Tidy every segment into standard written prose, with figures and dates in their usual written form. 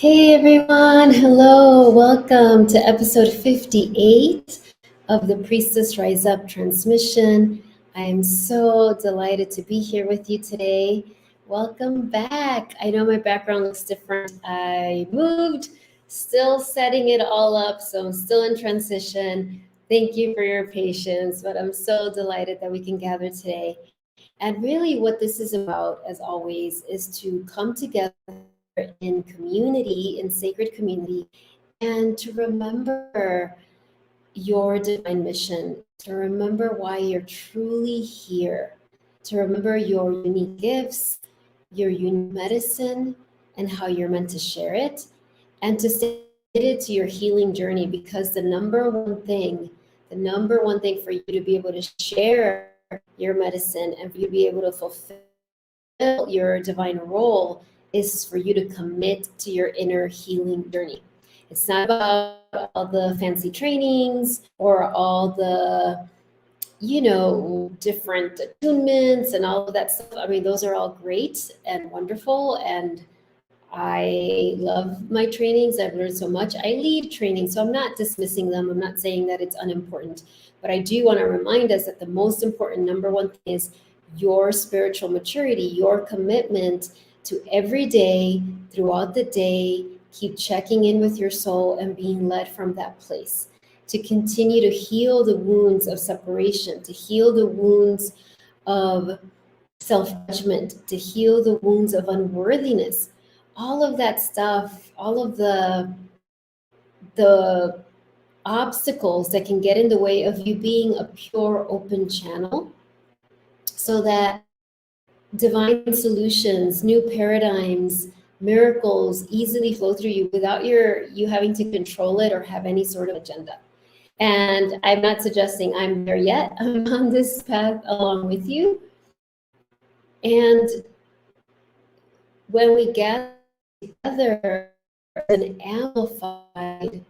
Hey everyone, hello, welcome to episode 58 of the Priestess Rise Up transmission. I am so delighted to be here with you today. Welcome back. I know my background looks different. I moved, still setting it all up, so I'm still in transition. Thank you for your patience, but I'm so delighted that we can gather today. And really, what this is about, as always, is to come together in community, in sacred community, and to remember your divine mission, to remember why you're truly here, to remember your unique gifts, your unique medicine, and how you're meant to share it, and to stay committed to your healing journey, because the number one thing for you to be able to share your medicine and for you to be able to fulfill your divine role is for you to commit to your inner healing journey. It's not about all the fancy trainings or all the, different attunements and all of that stuff. I mean, those are all great and wonderful. And I love my trainings. I've learned so much. I lead training, so I'm not dismissing them. I'm not saying that it's unimportant. But I do want to remind us that the most important number one thing is your spiritual maturity, your commitment to every day, throughout the day, keep checking in with your soul and being led from that place, to continue to heal the wounds of separation, to heal the wounds of self-judgment, to heal the wounds of unworthiness. All of that stuff, all of the obstacles that can get in the way of you being a pure, open channel, so that divine solutions, new paradigms, miracles easily flow through you without you having to control it or have any sort of agenda. And I'm not suggesting I'm there yet. I'm on this path along with you. And when we get together, an amplified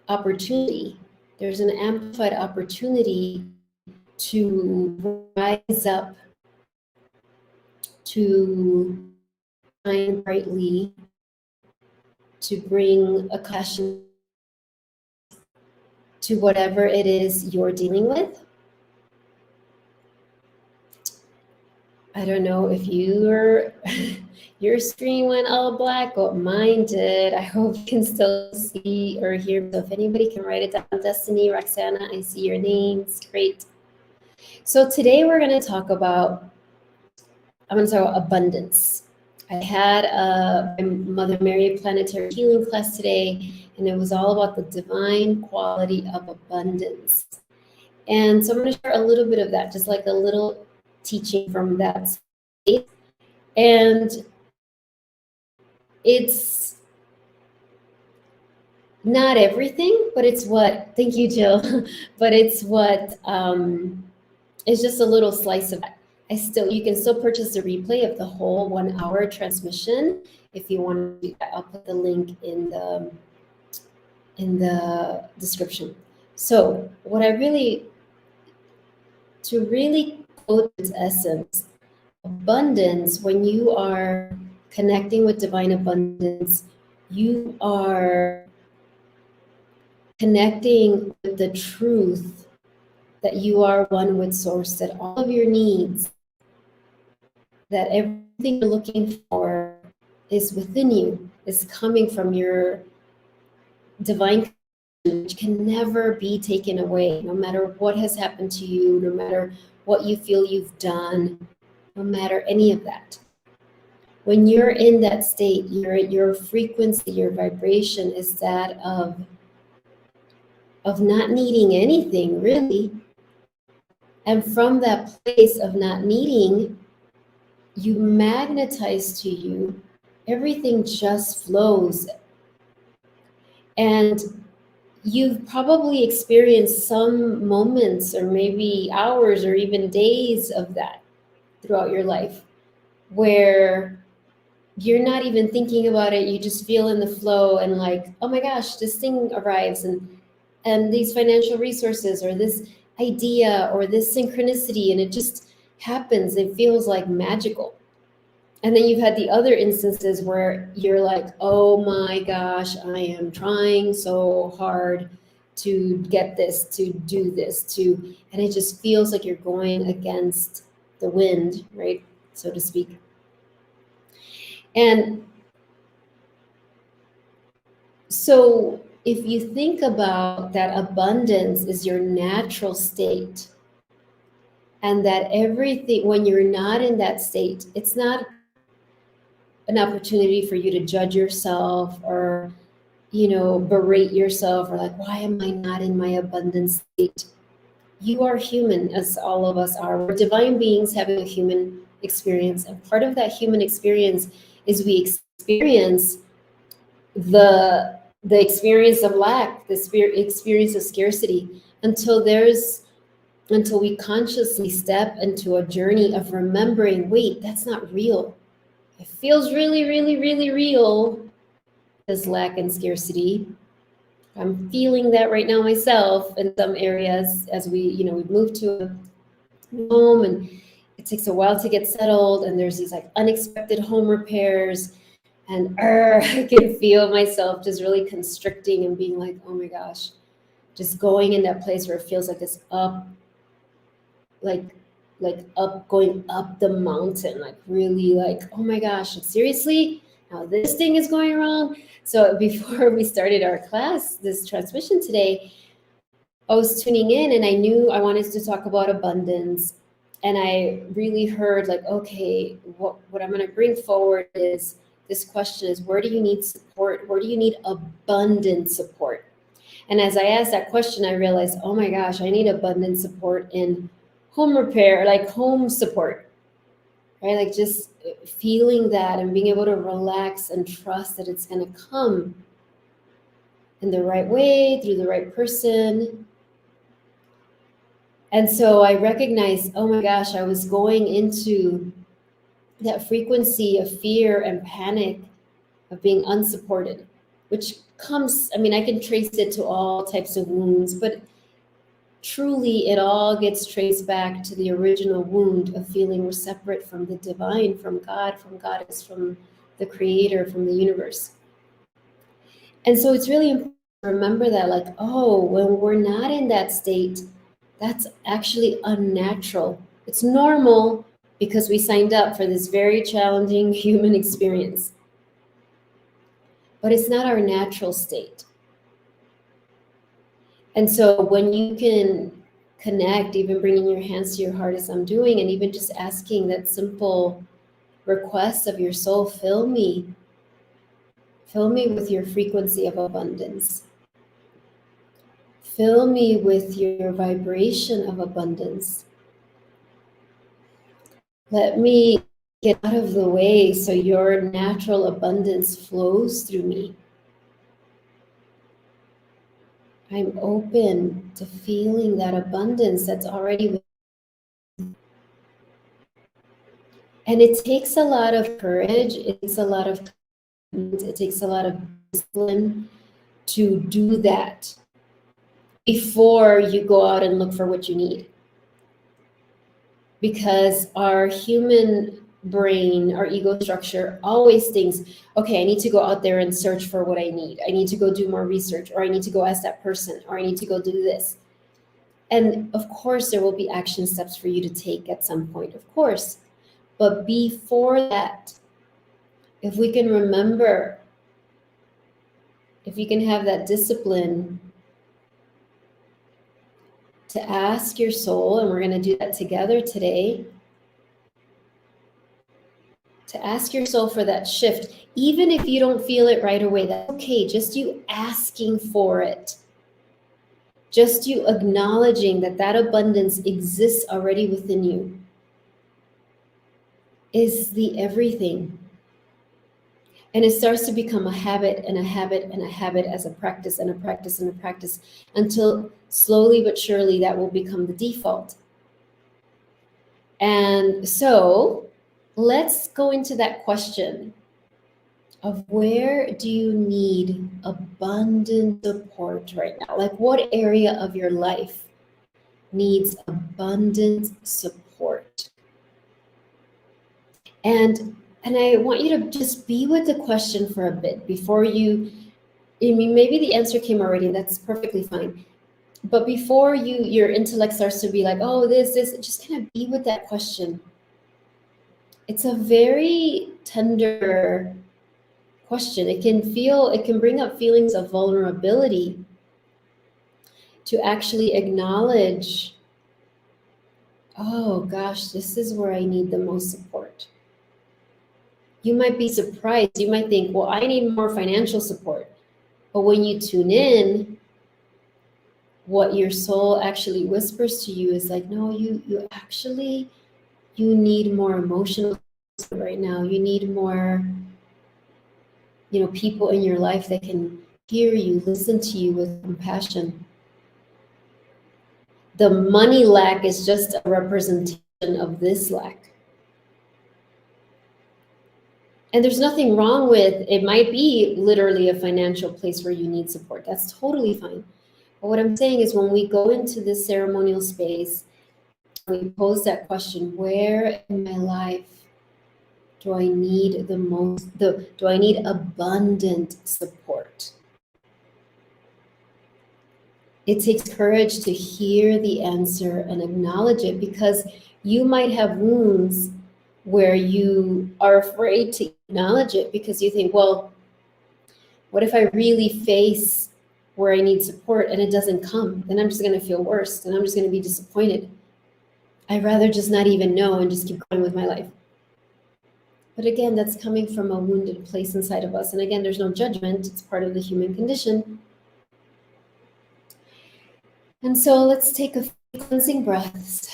opportunity. There's an amplified opportunity to rise up, to shine brightly, to bring a compassion to whatever it is you're dealing with. I don't know if your screen went all black, but mine did. I hope you can still see or hear. So if anybody can write it down, Destiny, Roxana, I see your names. Great. So today we're going to talk about abundance. I had a Mother Mary Planetary Healing class today, and it was all about the divine quality of abundance. And so I'm going to share a little bit of that, just like a little teaching from that space. And it's not everything, but it's what, thank you, Jill, but it's what, it's just a little slice of that. You can still purchase the replay of the whole 1 hour transmission if you want to do that. I'll put the link in the description. So to really quote its essence, abundance, when you are connecting with divine abundance, you are connecting with the truth that you are one with Source, that all of your needs, that everything you're looking for is within you, is coming from your divine, which can never be taken away, no matter what has happened to you, no matter what you feel you've done, no matter any of that. When you're in that state, your frequency, your vibration is that of not needing anything, really. And from that place of not needing, you magnetize to you, everything just flows. And you've probably experienced some moments or maybe hours or even days of that throughout your life, where you're not even thinking about it, you just feel in the flow and like, oh my gosh, this thing arrives and these financial resources or this idea or this synchronicity, and it just happens. It feels like magical. And then you've had the other instances where you're like, oh my gosh, I am trying so hard to get this, to do this, and it just feels like you're going against the wind, right? So to speak. And so if you think about that, abundance is your natural state, and that everything, when you're not in that state, it's not an opportunity for you to judge yourself or, berate yourself or like, why am I not in my abundance state? You are human, as all of us are. We're divine beings having a human experience. And part of that human experience is we experience the experience of lack, the experience of scarcity, until we consciously step into a journey of remembering, wait, that's not real. It feels really, really, really real, this lack and scarcity. I'm feeling that right now myself in some areas as we've moved to a home and it takes a while to get settled, and there's these like unexpected home repairs, and I can feel myself just really constricting and being like, oh my gosh, just going in that place where it feels like this up, like up, going up the mountain, like really like, oh my gosh, seriously, now this thing is going wrong. So before we started our class, this transmission today, I was tuning in and I knew I wanted to talk about abundance. And I really heard like, okay, what I'm going to bring forward is this question is, where do you need support? Where do you need abundant support? And as I asked that question, I realized, oh my gosh, I need abundant support in home repair, like home support, right? Like just feeling that and being able to relax and trust that it's going to come in the right way, through the right person. And so I recognized, oh my gosh, I was going into that frequency of fear and panic of being unsupported, which comes, I mean, I can trace it to all types of wounds, but truly it all gets traced back to the original wound of feeling we're separate from the divine, from God, from Goddess, from the creator, from the universe. And so it's really important to remember that, like, oh, when we're not in that state, that's actually unnatural. It's normal because we signed up for this very challenging human experience. But it's not our natural state. And so when you can connect, even bringing your hands to your heart as I'm doing, and even just asking that simple request of your soul, fill me with your frequency of abundance. Fill me with your vibration of abundance. Let me get out of the way so your natural abundance flows through me. I'm open to feeling that abundance that's already within. And it takes a lot of courage, it takes a lot of commitment, it takes a lot of discipline to do that before you go out and look for what you need. Because our human brain, our ego structure always thinks, okay, I need to go out there and search for what I need. I need to go do more research, or I need to go ask that person, or I need to go do this. And of course, there will be action steps for you to take at some point, of course. But before that, if we can remember, if you can have that discipline to ask your soul, and we're going to do that together today, to ask your soul for that shift, even if you don't feel it right away, that's okay. Just you asking for it, just you acknowledging that that abundance exists already within you is the everything. And it starts to become a habit and a habit and a habit, as a practice and a practice and a practice, until slowly but surely that will become the default. And so let's go into that question of, where do you need abundant support right now? Like, what area of your life needs abundant support? And And I want you to just be with the question for a bit before you, I mean, maybe the answer came already, and that's perfectly fine. But before your intellect starts to be like, oh, this, just kind of be with that question. It's a very tender question. It can bring up feelings of vulnerability to actually acknowledge, oh gosh, this is where I need the most support. You might be surprised. You might think, well, I need more financial support. But when you tune in, what your soul actually whispers to you is like, no, you need more emotional support right now. You need more, people in your life that can hear you, listen to you with compassion. The money lack is just a representation of this lack. And there's nothing wrong with, it might be literally a financial place where you need support. That's totally fine. But what I'm saying is when we go into this ceremonial space, we pose that question, where in my life do I need the most, do I need abundant support? It takes courage to hear the answer and acknowledge it, because you might have wounds where you are afraid to acknowledge it because you think, well, what if I really face where I need support and it doesn't come? Then I'm just going to feel worse and I'm just going to be disappointed. I'd rather just not even know and just keep going with my life. But again, that's coming from a wounded place inside of us. And again, there's no judgment. It's part of the human condition. And so let's take a few cleansing breaths.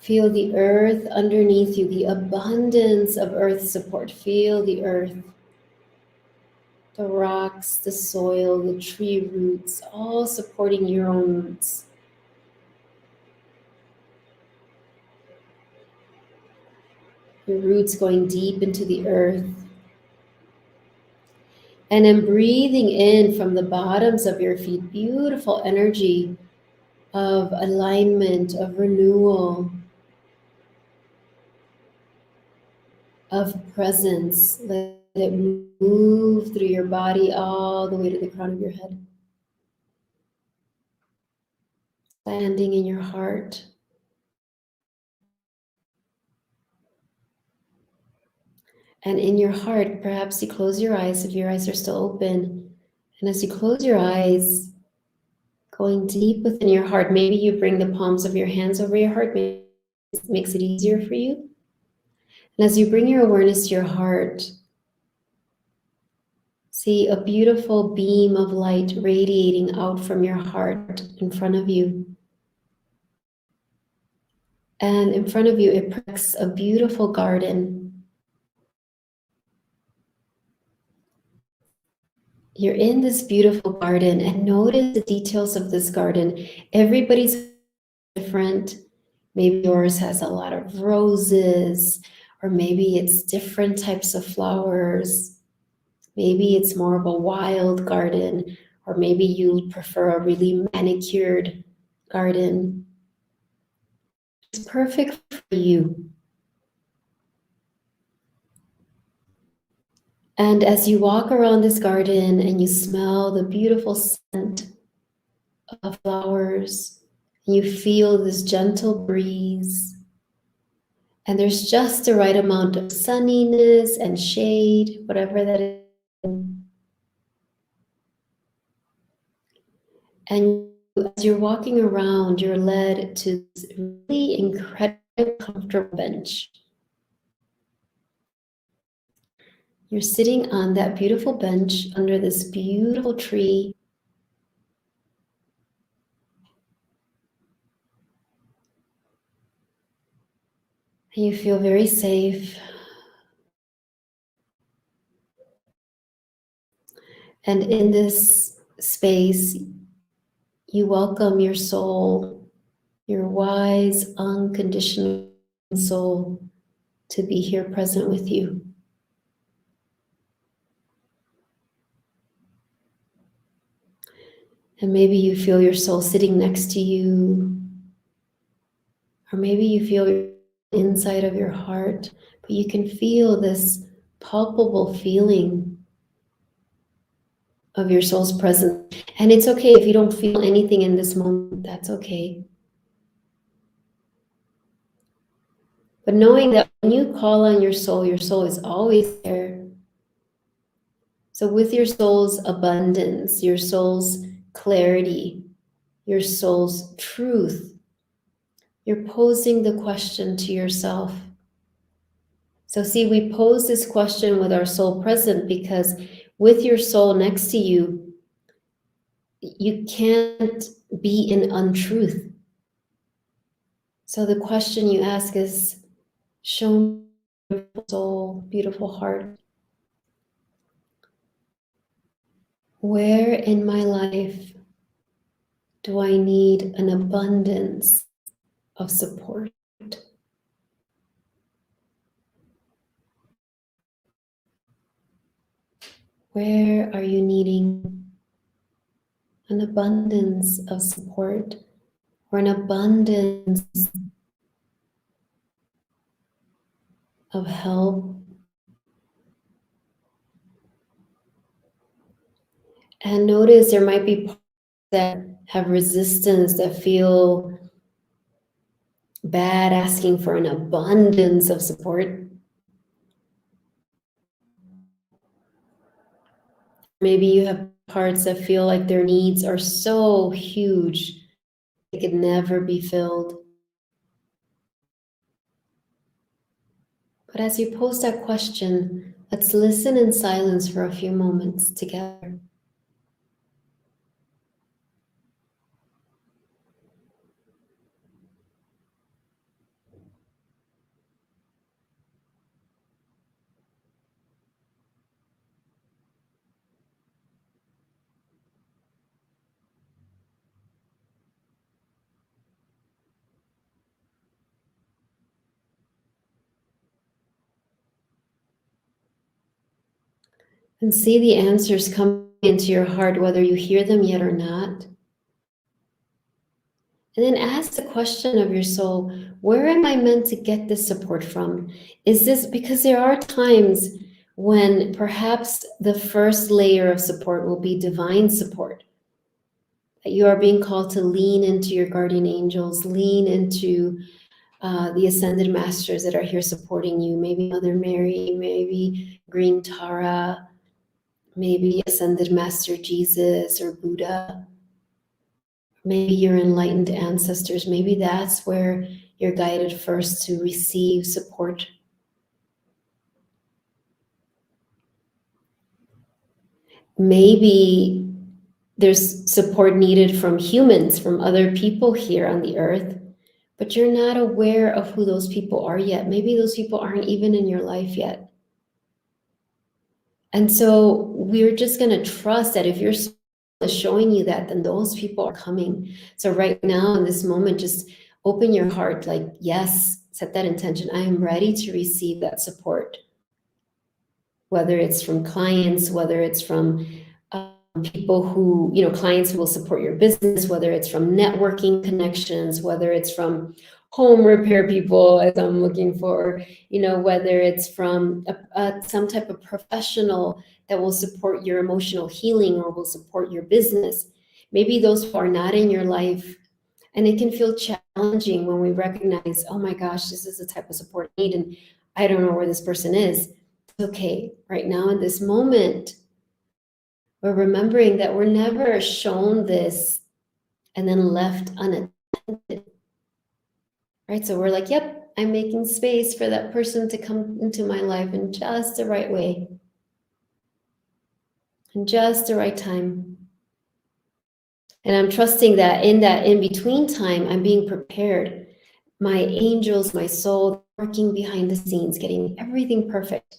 Feel the earth underneath you, the abundance of earth support. Feel the earth, the rocks, the soil, the tree roots, all supporting your own roots. Your roots going deep into the earth. And then breathing in from the bottoms of your feet, beautiful energy of alignment, of renewal, of presence. Let it move through your body all the way to the crown of your head. Landing in your heart. And in your heart, perhaps you close your eyes if your eyes are still open. And as you close your eyes, going deep within your heart, maybe you bring the palms of your hands over your heart, maybe it makes it easier for you. And as you bring your awareness to your heart, see a beautiful beam of light radiating out from your heart in front of you. And in front of you, it projects a beautiful garden. You're in this beautiful garden, and notice the details of this garden. Everybody's different. Maybe yours has a lot of roses, or maybe it's different types of flowers. Maybe it's more of a wild garden, or maybe you prefer a really manicured garden. It's perfect for you. And as you walk around this garden and you smell the beautiful scent of flowers, and you feel this gentle breeze, and there's just the right amount of sunniness and shade, whatever that is. And as you're walking around, you're led to this really incredibly comfortable bench. You're sitting on that beautiful bench under this beautiful tree. And you feel very safe. And in this space, you welcome your soul, your wise, unconditional soul, to be here present with you. And maybe you feel your soul sitting next to you, or maybe you feel inside of your heart, but you can feel this palpable feeling of your soul's presence. And it's okay if you don't feel anything in this moment, that's okay. But knowing that when you call on your soul is always there. So with your soul's abundance, your soul's clarity, your soul's truth, you're posing the question to yourself. So see, we pose this question with our soul present because with your soul next to you, you can't be in untruth. So the question you ask is, show me, beautiful soul, beautiful heart, where in my life do I need an abundance of support? Where are you needing an abundance of support or an abundance of help? And notice there might be parts that have resistance, that feel bad asking for an abundance of support. Maybe you have parts that feel like their needs are so huge, they could never be filled. But as you pose that question, let's listen in silence for a few moments together. And see the answers coming into your heart, whether you hear them yet or not. And then ask the question of your soul, where am I meant to get this support from? Is this because there are times when perhaps the first layer of support will be divine support? That you are being called to lean into your guardian angels, lean into the ascended masters that are here supporting you. Maybe Mother Mary, maybe Green Tara, maybe Ascended Master Jesus or Buddha. Maybe your enlightened ancestors. Maybe that's where you're guided first to receive support. Maybe there's support needed from humans, from other people here on the earth, but you're not aware of who those people are yet. Maybe those people aren't even in your life yet. And so we're just going to trust that if your soul is showing you that, then those people are coming. So right now in this moment, just open your heart, like, yes, set that intention. I am ready to receive that support. Whether it's from clients, whether it's from people who, clients who will support your business, whether it's from networking connections, whether it's from home repair people, as I'm looking for, whether it's from some type of professional that will support your emotional healing or will support your business. Maybe those who are not in your life, and it can feel challenging when we recognize, oh my gosh, this is the type of support I need, and I don't know where this person is. It's okay, right now in this moment, we're remembering that we're never shown this and then left unattended, right? So we're like, yep, I'm making space for that person to come into my life in just the right way, in just the right time. And I'm trusting that in in-between time, I'm being prepared. My angels, my soul, working behind the scenes, getting everything perfect.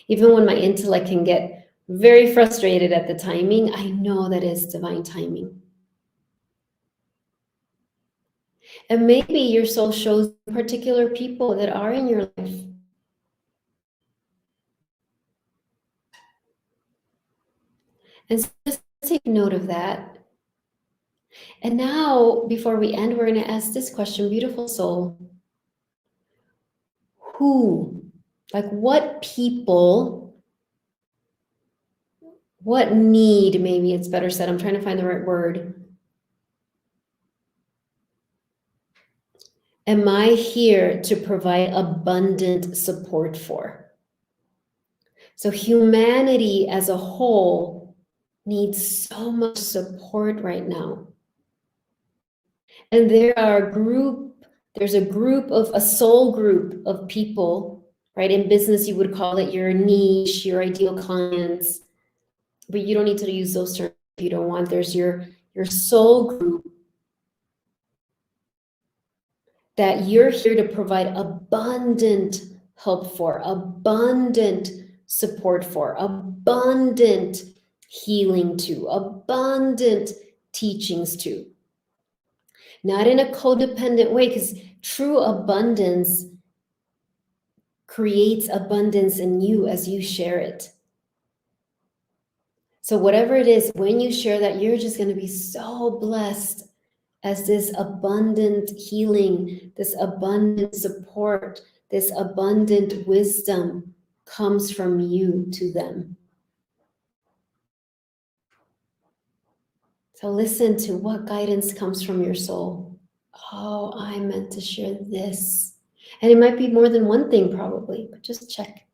Even when my intellect can get very frustrated at the timing, I know that is divine timing. And maybe your soul shows particular people that are in your life. And so just take note of that. And now, before we end, we're going to ask this question, beautiful soul. Who, like what people, what need, maybe it's better said, I'm trying to find the right word. Am I here to provide abundant support for? So humanity as a whole needs so much support right now. And there's a soul group of people, right? In business, you would call it your niche, your ideal clients, but you don't need to use those terms if you don't want. There's your soul group that you're here to provide abundant help for, abundant support for, abundant healing to, abundant teachings to. Not in a codependent way, because true abundance creates abundance in you as you share it. So whatever it is, when you share that, you're just going to be so blessed as this abundant healing, this abundant support, this abundant wisdom comes from you to them. So listen to what guidance comes from your soul. Oh, I meant to share this. And it might be more than one thing probably, but just check.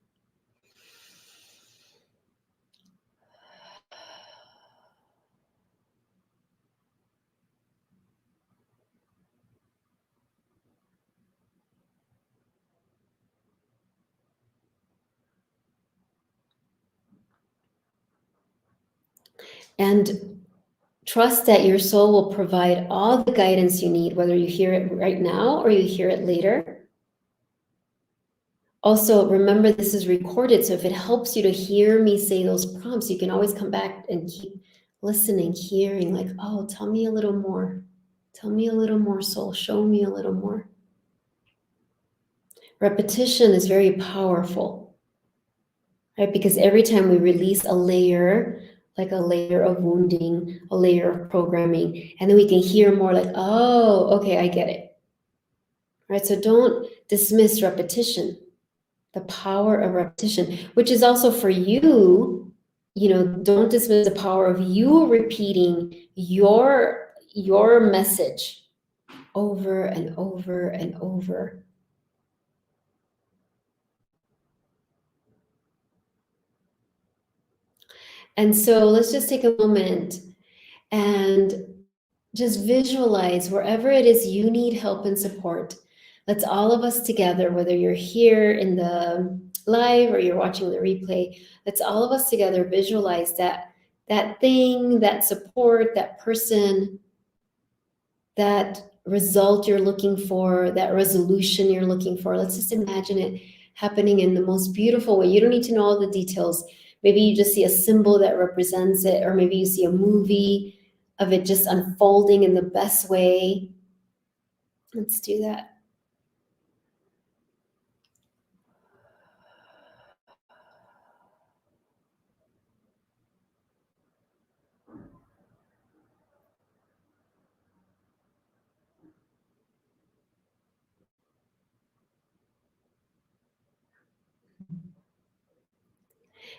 And trust that your soul will provide all the guidance you need, whether you hear it right now or you hear it later. Also, remember this is recorded, so if it helps you to hear me say those prompts, you can always come back and keep listening, hearing, like, oh, tell me a little more. Tell me a little more, soul. Show me a little more. Repetition is very powerful, right? Because every time we release a layer, like a layer of wounding, a layer of programming, and then we can hear more like, oh, okay, I get it. Right? So don't dismiss repetition, the power of repetition, which is also for you, don't dismiss the power of you repeating your message over and over and over. And so let's just take a moment and just visualize wherever it is you need help and support. Let's all of us together, whether you're here in the live or you're watching the replay, let's all of us together visualize that thing, that support, that person, that result you're looking for, that resolution you're looking for. Let's just imagine it happening in the most beautiful way. You don't need to know all the details. Maybe you just see a symbol that represents it, or maybe you see a movie of it just unfolding in the best way. Let's do that.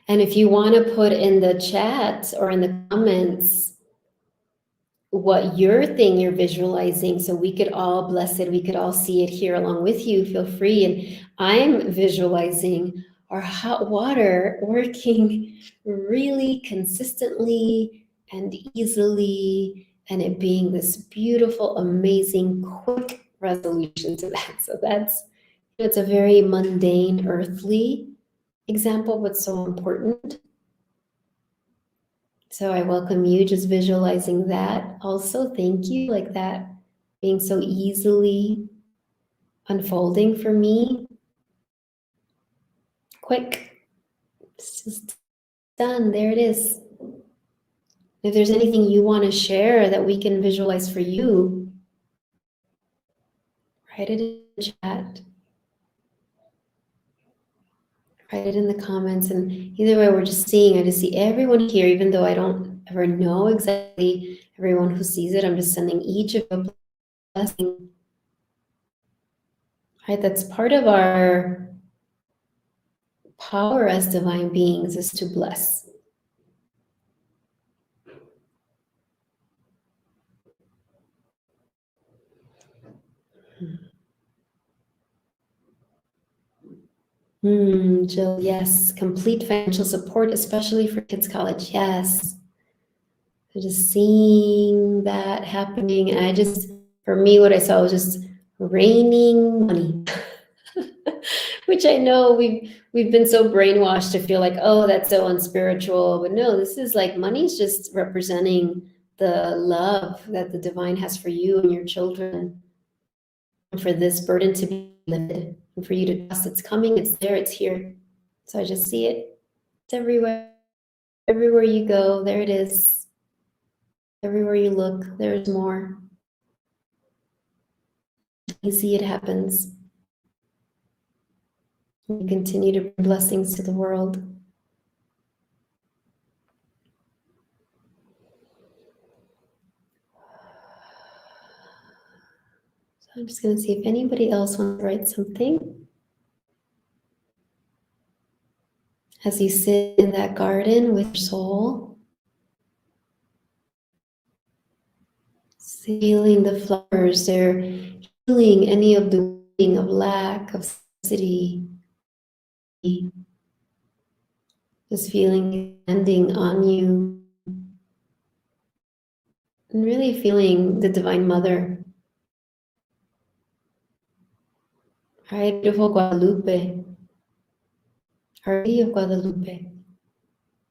And if you want to put in the chat or in the comments what your thing you're visualizing, so we could all bless it, we could all see it here along with you, feel free. And I'm visualizing our hot water working really consistently and easily, and it being this beautiful, amazing, quick resolution to that. So it's a very mundane, earthly example, but so important. So I welcome you just visualizing that. Also, thank you, like that being so easily unfolding for me. Quick, it's just done. There it is. If there's anything you want to share that we can visualize for you, write it in the chat. Write it in the comments. And either way, we're just seeing, I just see everyone here, even though I don't ever know exactly Everyone who sees it, I'm just sending each of you a blessing. Right? That's part of our power as divine beings, is to bless. Jill, yes. Complete financial support, especially for kids' college. Yes. So just seeing that happening. And for me, what I saw was just raining money. Which I know we've been so brainwashed to feel like, oh, that's so unspiritual. But no, this is like money's just representing the love that the divine has for you and your children, and for this burden to be lifted, and for you to trust it's coming, it's there, it's here. So I just see it. It's everywhere. Everywhere you go, there it is. Everywhere you look, there's more. You see it happens. You continue to bring blessings to the world. So I'm just going to see if anybody else wants to write something. As you sit in that garden with your soul, feeling the flowers, they're healing any of the wounding of lack, of scarcity. Just feeling landing on you, and really feeling the Divine Mother. Right, beautiful Guadalupe, Our Lady of Guadalupe.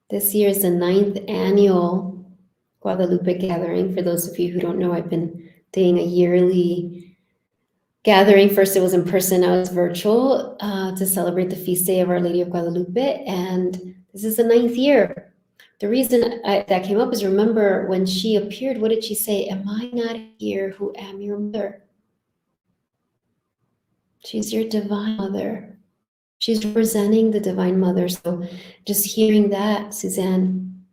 This year is the 9th annual Guadalupe gathering. For those of you who don't know, I've been doing a yearly gathering. First it was in person, now it's virtual, to celebrate the feast day of Our Lady of Guadalupe, and this is the 9th year. The reason that came up is, remember when she appeared, what did she say? Am I not here who am your mother? She's your divine mother. She's representing the Divine Mother. So just hearing that, Suzanne,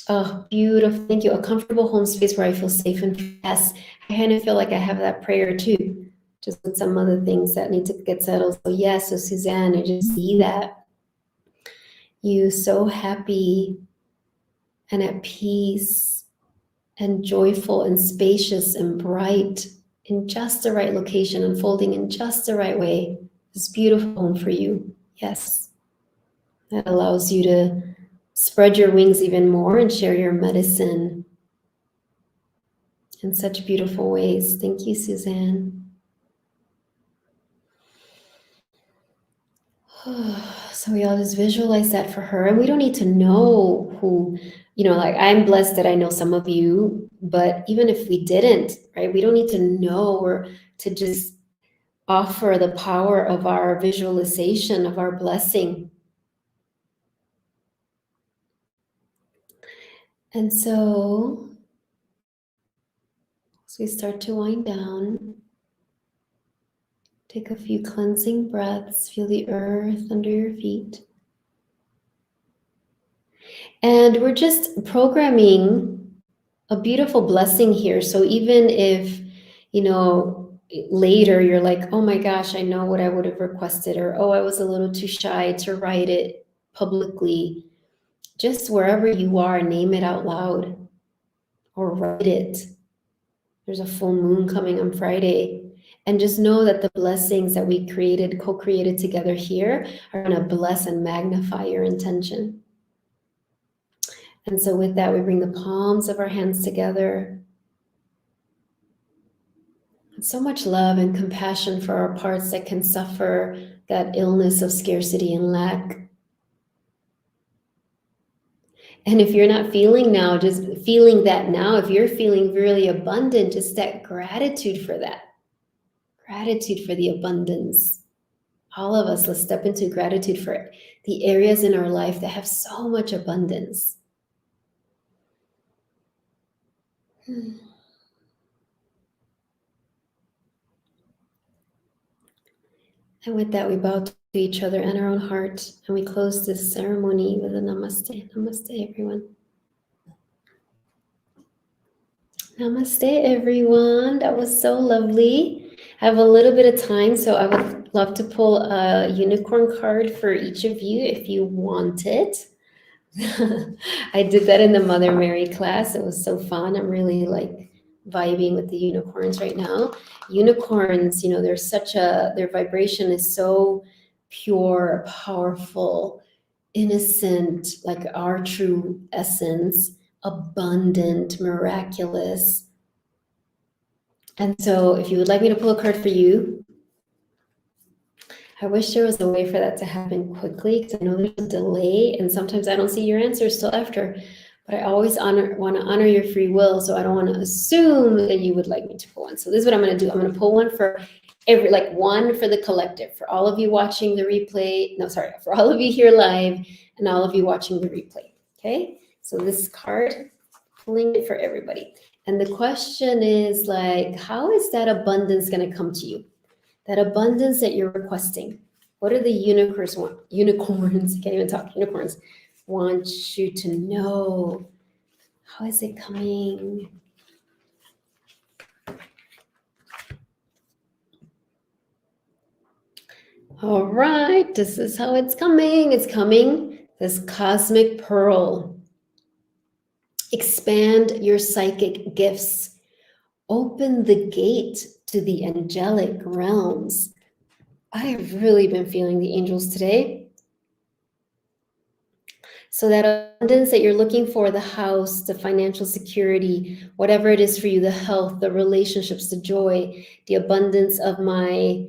oh, beautiful. Thank you. A comfortable home space where I feel safe and yes, I kind of feel like I have that prayer too, just with some other things that need to get settled. So yes, so Suzanne, I just see that. You so happy and at peace and joyful and spacious and bright in just the right location, unfolding in just the right way. This beautiful home for you. Yes. That allows you to spread your wings even more and share your medicine in such beautiful ways. Thank you, Suzanne. So we all just visualize that for her. And we don't need to know who, like I'm blessed that I know some of you, but even if we didn't, right, we don't need to know, or to just offer the power of our visualization of our blessing. And so as we start to wind down, take a few cleansing breaths, feel the earth under your feet. And we're just programming a beautiful blessing here. So even if, later you're like, oh my gosh, I know what I would have requested, or, oh, I was a little too shy to write it publicly, just wherever you are, name it out loud or write it. There's a full moon coming on Friday. And just know that the blessings that we co-created together here are going to bless and magnify your intention. And so with that, we bring the palms of our hands together. So much love and compassion for our parts that can suffer that illness of scarcity and lack. And if you're not feeling now, just feeling that now, if you're feeling really abundant, just that gratitude for that. Gratitude for the abundance. All of us, let's step into gratitude for the areas in our life that have so much abundance. And with that, we bow to each other and our own heart, and we close this ceremony with a namaste. Namaste, everyone. Namaste, everyone. That was so lovely. I have a little bit of time, so I would love to pull a unicorn card for each of you if you want it. I did that in the Mother Mary class. It was so fun. I'm really like vibing with the unicorns right now. Unicorns, you know, their vibration is so pure, powerful, innocent, like our true essence, abundant, miraculous. And so if you would like me to pull a card for you, I wish there was a way for that to happen quickly, because I know there's a delay and sometimes I don't see your answers till after. But I always want to honor your free will, so I don't want to assume that you would like me to pull one. So this is what I'm going to do. I'm going to pull one for one for the collective, for all of you watching the replay. No, sorry, for all of you here live and all of you watching the replay. Okay, so this card, pulling it for everybody. And the question is like, how is that abundance going to come to you? That abundance that you're requesting. What are the unicorns want? Unicorns, I can't even talk, unicorns want you to know. How is it coming? All right, this is how it's coming. It's coming, this cosmic pearl. Expand your psychic gifts. Open the gate to the angelic realms. I have really been feeling the angels today. So that abundance that you're looking for, the house, the financial security, whatever it is for you, the health, the relationships, the joy, the abundance of my,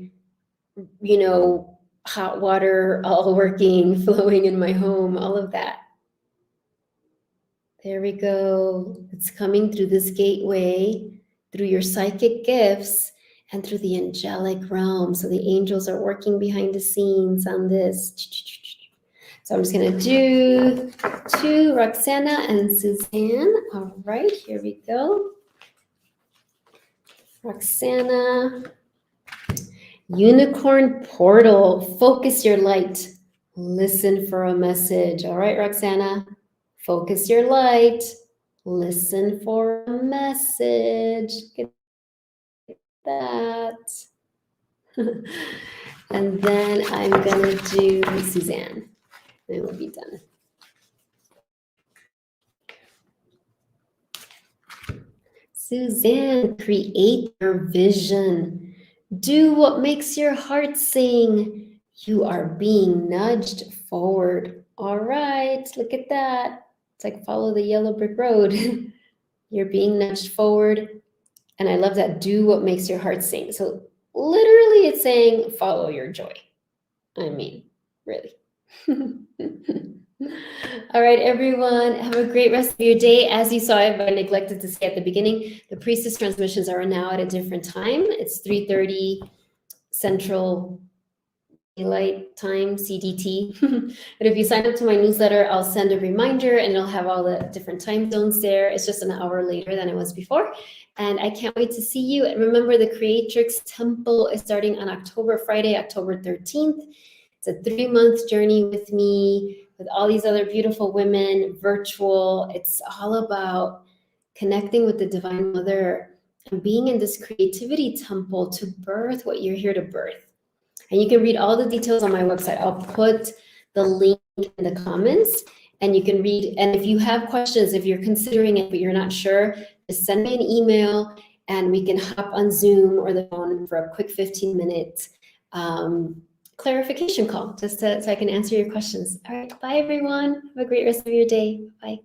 you know, hot water all working, flowing in my home, all of that. There we go. It's coming through this gateway, through your psychic gifts, and through the angelic realm. So the angels are working behind the scenes on this. So I'm just going to do two, Roxana and Suzanne. All right, here we go. Roxana, unicorn portal, focus your light. Listen for a message. All right, Roxana, focus your light. Listen for a message. Get that. And then I'm going to do Suzanne. Then we'll be done. Suzanne, create your vision. Do what makes your heart sing. You are being nudged forward. All right, look at that. It's like follow the yellow brick road. You're being nudged forward. And I love that. Do what makes your heart sing. So literally it's saying follow your joy. I mean, really. All right, everyone, have a great rest of your day. As you saw, if I neglected to say at the beginning, the Priestess transmissions are now at a different time. It's 3:30 Central Daylight Time, CDT. But if you sign up to my newsletter, I'll send a reminder and it'll have all the different time zones there. It's just an hour later than it was before. And I can't wait to see you. And remember, the Creatrix Temple is starting on Friday, October 13th. It's a 3-month journey with me, with all these other beautiful women, virtual. It's all about connecting with the Divine Mother and being in this creativity temple to birth what you're here to birth. And you can read all the details on my website. I'll put the link in the comments and you can read. And if you have questions, if you're considering it, but you're not sure, just send me an email and we can hop on Zoom or the phone for a quick 15-minute clarification call, just so I can answer your questions. All right, bye everyone. Have a great rest of your day. Bye.